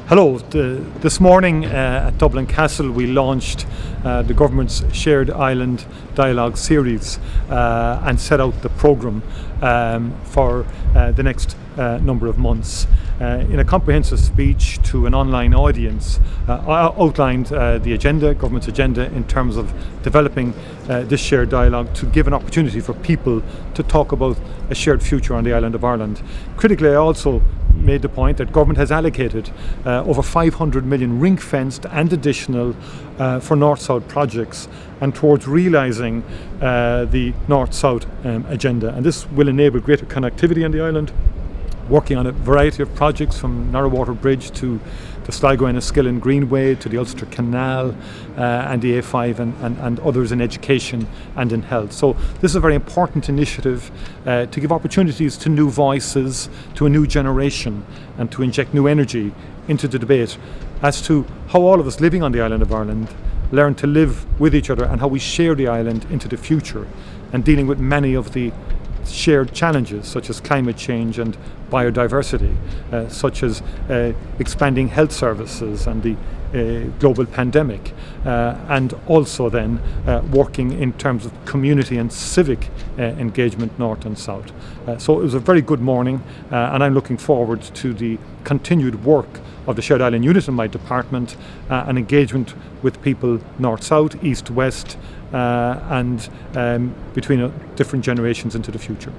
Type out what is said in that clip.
Hello. This morning at Dublin Castle we launched the government's Shared Island Dialogue series and set out the programme for the next number of months. In a comprehensive speech to an online audience, I outlined the agenda, government's agenda, in terms of developing this shared dialogue to give an opportunity for people to talk about a shared future on the island of Ireland. Critically, I also made the point that government has allocated over 500 million ring-fenced and additional for North-South projects and towards realising the North-South agenda. And this will enable greater connectivity on the island, working on a variety of projects from Narrowwater Bridge to the Sligo and Enniskillen Greenway to the Ulster Canal and the A5 and others in education and in health. So this is a very important initiative to give opportunities to new voices, to a new generation, and to inject new energy into the debate as to how all of us living on the island of Ireland learn to live with each other and how we share the island into the future, and dealing with many of the shared challenges such as climate change and biodiversity, such as expanding health services and the global pandemic, and also then working in terms of community and civic engagement north and south. So it was a very good morning, and I'm looking forward to the continued work of the Shared Island Unit in my department and engagement with people north-south, east-west, and between different generations into the future.